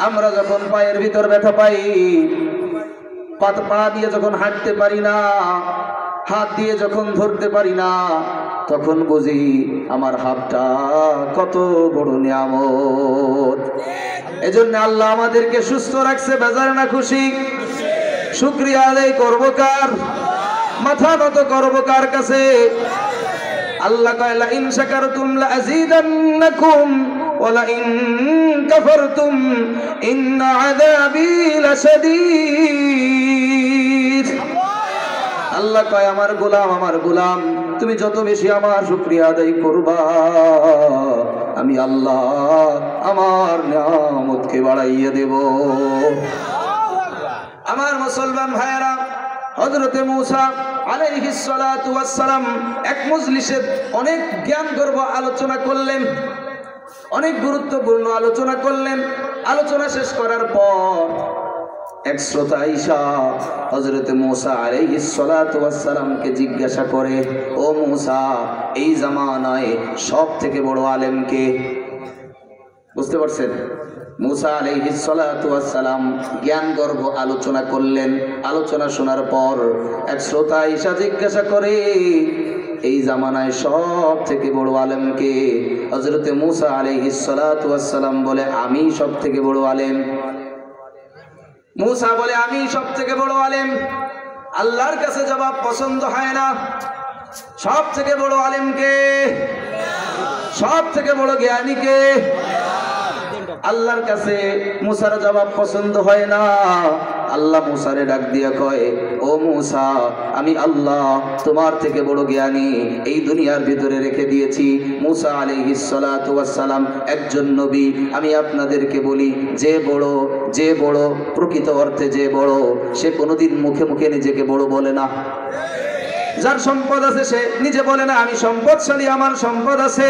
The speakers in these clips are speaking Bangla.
আমরা যখন পায়ের ভিতর ব্যথা পাই, পা দিয়ে যখন হাঁটতে পারি না, হাত দিয়ে যখন ধরতে পারি না, তখন বুঝি আমার হাতটা কত বড় নিয়ামত। এজন্য আল্লাহ আমাদেরকে সুস্থ রাখছে, বেজার না খুশি? শুকরিয়া আদায় করব কার? মাথা নত করব কার কাছে? আল্লাহ কয় লা ইন শাকারতুম লা আযীদান্নাকুম ওয়া লা ইন কাফারতুম ইন্না আযাবী লাশাদীদ। আল্লাহ কয় আমার গোলাম তুমি যত বেশি আমার শুকরিয়া আদায় করবা, আমি আল্লাহ আমার নিয়ামতকে বাড়াইয়া দেব। আমার মুসলমান ভাইয়েরা, হযরতে মূসা আলাইহিস সালাতু ওয়াস সালাম এক মজলিসে অনেক জ্ঞানগর্ভ আলোচনা করলেন, অনেক গুরুত্বপূর্ণ আলোচনা করলেন। আলোচনা শেষ করার পর এক শ্রোতা আয়েশা হযরতে মূসা আলাইহিস সালাতু ওয়াস সালামকে জিজ্ঞাসা করে, ও মূসা, এই জামানায় সবথেকে বড় আলেম কে? বুঝতে পারছেন? মূসা আলাইহিস সালাতু ওয়াস সালাম জ্ঞানগর্ভ আলোচনা করলেন। আলোচনা শোনার পর এক শ্রোতা আয়েশা জিজ্ঞাসা করে, এই জামানায় সব থেকে বড় আলেম কে? হযরতে মূসা আলাইহিস সালাতু ওয়াস সালাম বলে, আমি সব থেকে বড় আলেম। মূসা বলে, আমি সব থেকে বড় আলেম। আল্লাহর কাছে জবাব পছন্দ হয় না। সব থেকে বড় আলেম কে? সব থেকে বড় জ্ঞানী কে? আল্লাহর কাছে মূসার জবাব পছন্দ হয় না। আল্লাহ মূসারে ডাক দিয়া কয়, ও মূসা, আমি আল্লাহ তোমার থেকে বড় জ্ঞানী এই দুনিয়ার ভিতরে রেখে দিয়েছি। মূসা আলাইহিস সালাতু ওয়াস সালাম একজন নবী। আমি আপনাদেরকে বলি, যে বড় প্রকৃত অর্থে যে বড়, সে কোনোদিন মুখে মুখে নিজেকে বড় বলে না। যার সম্পদ আছে সে নিজে বলে না আমি সম্পদশালী, আমার সম্পদ আছে।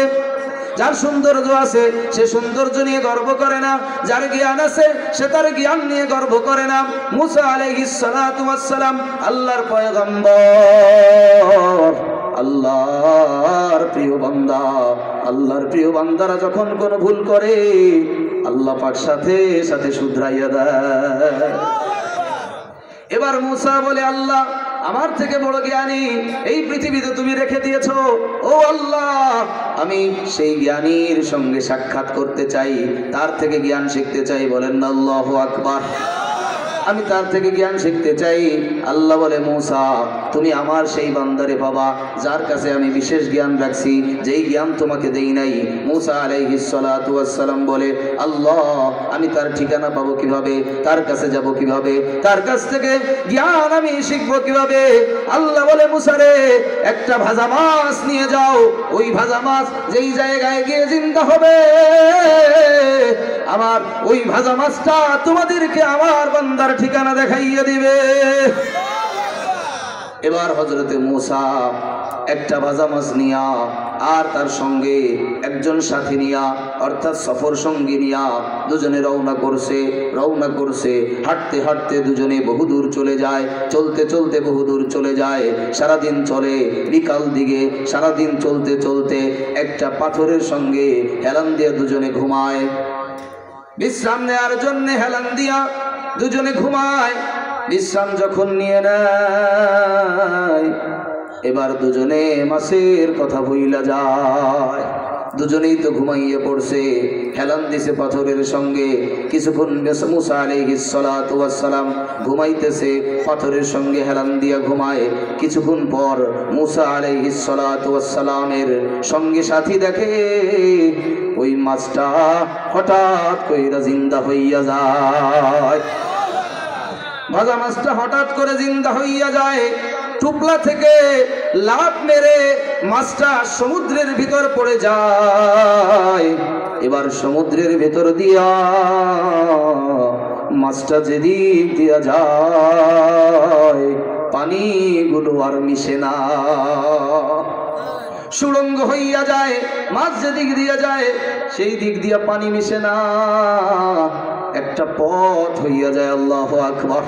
যার সৌন্দর্য আছে সে সৌন্দর্য নিয়ে গর্ব করে না। যার জ্ঞান আছে সে তার জ্ঞান নিয়ে গর্ব করে না। মূসা আলাইহিস সালাতু ওয়াস সালাম আল্লাহর পয়গম্বর, আল্লাহর প্রিয় বান্দা। আল্লাহর প্রিয় বান্দারা যখন কোনো ভুল করে, আল্লাহ পাক সাথে সাথে শুধরাইয়া দেয়। এবার মূসা বলে, আল্লাহ আমার থেকে বড় জ্ঞানী এই পৃথিবীতে তুমি রেখে দিয়েছো। ও আল্লাহ, আমি সেই জ্ঞানীর সঙ্গে সাক্ষাৎ করতে চাই, তার থেকে জ্ঞান শিখতে চাই। বলেন না আল্লাহু আকবার। আমি তার থেকে জ্ঞান শিখতে চাই। আল্লাহ বলে, মূসা, তুমি আমার সেই বান্দারে পাবা যার কাছে আমি বিশেষ জ্ঞান রাখছি, যেই জ্ঞান তোমাকে দেই নাই। মূসা আলাইহিস সালাতু ওয়াস সালাম বলে, আল্লাহ আমি তার ঠিকানা পাবো কিভাবে? তার কাছে যাব কিভাবে? তার কাছ থেকে জ্ঞান আমি শিখবো কিভাবে? আল্লাহ বলে, মূসা রে, একটা ভাজা মাছ নিয়ে যাও। ওই ভাজা মাছ যেই জায়গায় গিয়ে জিন্দা হবে, আমার ওই ভাজা মাছটা তোমাদেরকে আমার বান্দার ঠিকানা দেখাইয়া দিবে। এবার হযরতে মূসা একটা ভাজা মাছ নিয়া আর তার সঙ্গে একজন সাথী নিয়া, অর্থাৎ সফর সঙ্গী নিয়া দুজনে রওনা করছে। হাঁটতে হাঁটতে দুজনে বহুদূর চলে যায়। চলতে চলতে বহুদূর চলে যায়। সারাদিন চলে। বিকাল দিকে সারাদিন চলতে চলতে একটা পাথরের সঙ্গে হেলান দিয়ে দুজনে ঘুমায়। বিশ্রাম নেওয়ার জন্য হেলান দিয়া দুজনে ঘুমায়। বিশ্রাম যখন নিয়ে নেয়, এবার দুজনে মাছের কথা ভুইলা যায়। দুজনেই তো ঘুমাইয়ে পড়ছে, হেলান দিছে পাথরের সঙ্গে। কিছুক্ষণ মূসা আলাইহিস সালাতু ওয়াস সালাম ঘুমাইতেছে, পাথরের সঙ্গে হেলান দিয়া ঘুমায়। কিছুক্ষণ পর মূসা আলাইহিস সালাতু ওয়াস সালামের সঙ্গে সাথী দেখে ওই মাছটা হঠাৎ কইরা জিন্দা হইয়া যায়। ভাজা মাছটা হঠাৎ করে জিন্দা হইয়া যায়। টুকলা থেকে লাফ মেরে মাছটা সমুদ্রের ভিতর পড়ে যায়। এবার সমুদ্রের ভিতর দিয়া মাছটা যেদিক দিয়া যায়, পানিগুলো আর মিশে না, সুড়ঙ্গ হইয়া যায়। মাছ যেদিক দিয়া যায় সেই দিক দিয়া পানি মিশে না, একটা পথ হইয়া যায়। আল্লাহু আকবার।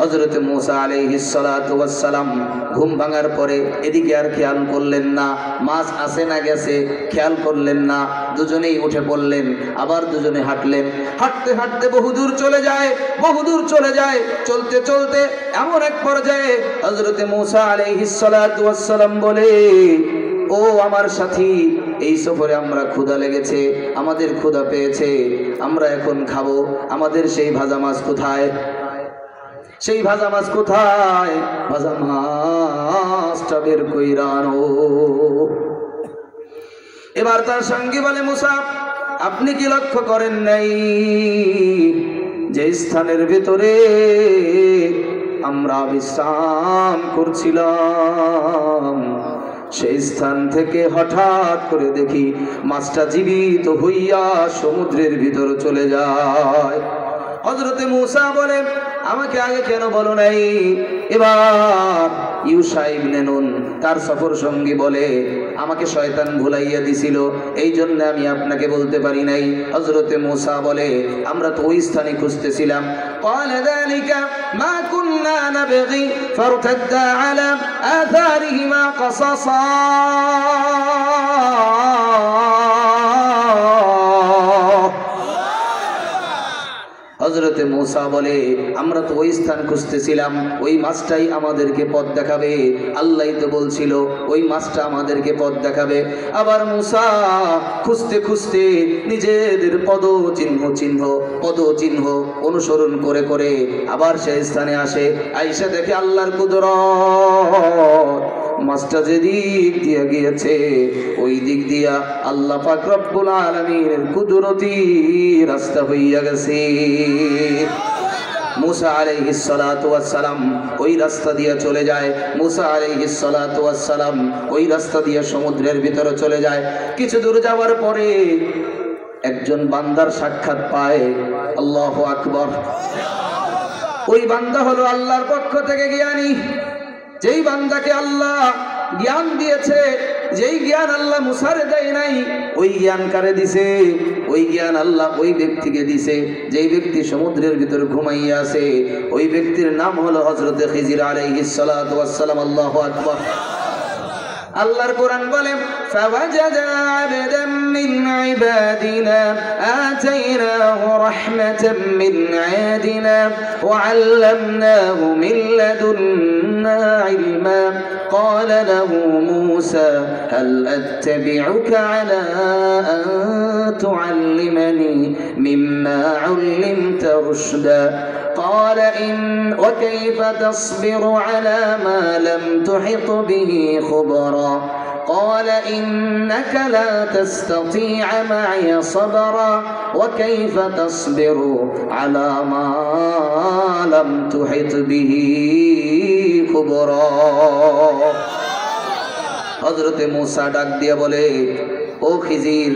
হযরত মূসা আলাইহিস সালাতু ওয়াস সালাম ঘুম ভাঙার পরে এদিকে আর খেয়াল করলেন না, মাছ আছে না গেছে খেয়াল করলেন না, দুজনেই উঠে পড়লেন, আবার দুজনে হাঁটলেন। হাঁটতে হাঁটতে বহুদূর চলে যায়, বহুদূর চলে যায়। চলতে চলতে এমন এক পর্যায়ে হযরত মূসা আলাইহিস সালাতু ওয়াস সালাম বলে, ও আমার সাথী, এই সফরে আমরা ক্ষুধা লেগেছে, আমাদের ক্ষুধা পেয়েছে, আমরা এখন খাবো, আমাদের সেই ভাজা মাছ কোথায়? সেই ভাজা মাছ কোথায়? ভাজা মাছটা বের কইরা আনো। এবার তার সঙ্গী বলে, মূসা আপনি কি লক্ষ্য করেন নাই যে স্থানের ভিতরে আমরা বিশ্রাম করছিলাম, সেই স্থান থেকে হঠাৎ করে দেখি মাছটা জীবিত হইয়া সমুদ্রের ভিতরে চলে যায়। হযরতে মূসা বলে, আমাকে আগে কেন বলো নাই? এবার ইউশা ইবনে নুন তার সফর সঙ্গী বলে, আমাকে শয়তান ভুলাইয়া দিছিল, এই জন্য আমি আপনাকে বলতে পারি নাই। হযরতে মূসা বলে, আমরা তো ওই স্থানে খুঁজতেছিলাম। قال ذلك ما كنا نبغي فارتدا على آثارهما قصصا। হযরতে মূসা বলে, আমরা তো ওই স্থান খুঁজতেছিলাম, ওই মাছটাই আমাদেরকে পথ দেখাবে, আল্লাহই তো বলছিল ওই মাছটা আমাদেরকে পথ দেখাবে। আবার মূসা খুঁজতে খুঁজতে নিজেদের পদ চিহ্ন অনুসরণ করে করে আবার সেই স্থানে আসে। আয়েশা দেখে আল্লাহর কুদরত, মাছটা যে দিক দিয়ে গিয়েছে ওই দিক দিয়া আল্লাহ পাক রব্বুল আলামিনের কুদরতি রাস্তা হইয়া গেছে। মূসা আলাইহিস সালাতু ওয়াস সালাম ওই রাস্তা দিয়ে চলে যায়। মূসা আলাইহিস সালাতু ওয়াস সালাম ওই রাস্তা দিয়ে সমুদ্রের ভিতরে চলে যায়। কিছু দূর যাওয়ার পরে একজন বান্দার সাক্ষাৎ পায়। আল্লাহু আকবার। ওই বান্দা হলো আল্লাহর পক্ষ থেকে জ্ঞানী, যেই বান্দাকে আল্লাহ জ্ঞান দিয়েছে, যেই জ্ঞান আল্লাহ মুসারে দেয় নাই, ওই জ্ঞান কারে দিছে? ওই জ্ঞান আল্লাহ ওই ব্যক্তিকে দিছে যেই ব্যক্তি সমুদ্রের ভিতর ঘুমাইয়া আছে। ওই ব্যক্তির নাম হলো হযরতে খিজির আলাইহিস সালাতু ওয়াস সালাম। আল্লাহু আকবার। আল্লাহর কোরআন বলে, ফাওয়াজাদা আবদাম মিন ইবাদিনা আতাইনাহু রাহমাতাম মিন ইনদিনা ওয়া আল্লামনাহু মিন লাদুন্না ইলমা قال له موسى هل أتبعك على أن تعلمني مما علمت رشدا قال إن وكيف تصبر على ما لم تحط به خبرا قال إنك لا تستطيع معي صبرا وكيف تصبر على ما لم تحط به خبرا। হযরতে মূসা ডাক দিয়ে বলে, ও খিজির,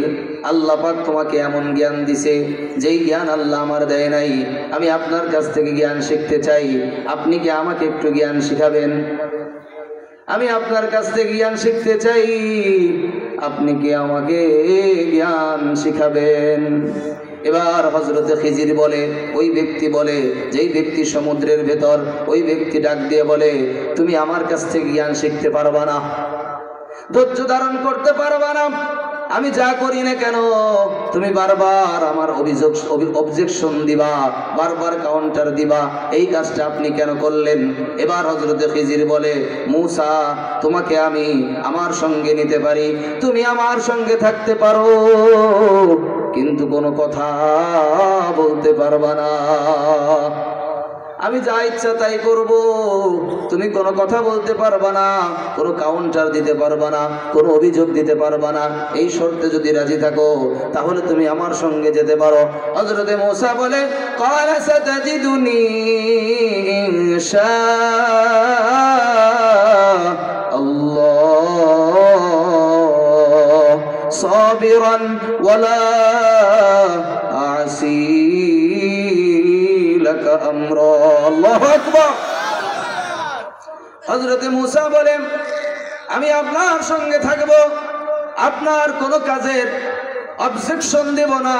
আল্লাহ পাক তোমাকে এমন জ্ঞান দিছে যেই জ্ঞান আল্লাহ আমার দেয় নাই। আমি আপনার কাছ থেকে জ্ঞান শিখতে চাই, আপনি কি আমাকে একটু জ্ঞান শিখাবেন? আমি আপনার কাছ থেকে জ্ঞান শিখতে চাই, আপনি কি আমাকে জ্ঞান শিখাবেন? এবার হযরতে খিজির বলে, ওই ব্যক্তি বলে, যেই ব্যক্তি সমুদ্রের ভেতর, ওই ব্যক্তি ডাক দিয়ে বলে, তুমি আমার কাছ থেকে জ্ঞান শিখতে পারবা না, ধৈর্য ধারণ করতে পারবা না। আমি যা করি না কেন তুমি বারবার আমার অবজেকশন দিবা, বারবার কাউন্টার দিবা, এই কাজটা আপনি কেন করলেন? এবার হযরতে খিজির বলে, মূসা, তোমাকে আমি আমার সঙ্গে নিতে পারি, তুমি আমার সঙ্গে থাকতে পারো, কিন্তু কোনো কথা বলতে পারবা না। আমি যা ইচ্ছা তাই করব, তুমি কোনো কথা বলতে পারবা না, কোনো কাউন্টার দিতে পারবা না, কোনো অভিযোগ দিতে পারবা না। এই শর্তে যদি রাজি থাকো তাহলে তুমি আমার সঙ্গে যেতে পারো। হযরতে মূসা বলে, قال ستجدني إن شاء الله صابرا ولا أعصي لك أمرا। আল্লাহু আকবার। হযরতে মূসা বলেন, আমি আপনার সঙ্গে থাকব, আপনার কোনো কাজের অবজেকশন দেব না,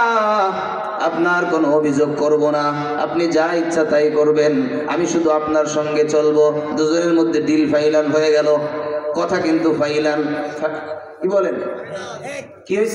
আপনার কোনো অভিযোগ করব না, আপনি যা ইচ্ছা তাই করবেন, আমি শুধু আপনার সঙ্গে চলবো। দুজনের মধ্যে ডিল ফাইনাল হয়ে গেল। কথা কিন্তু ফাইনাল। কি বলেন, কি হয়েছে?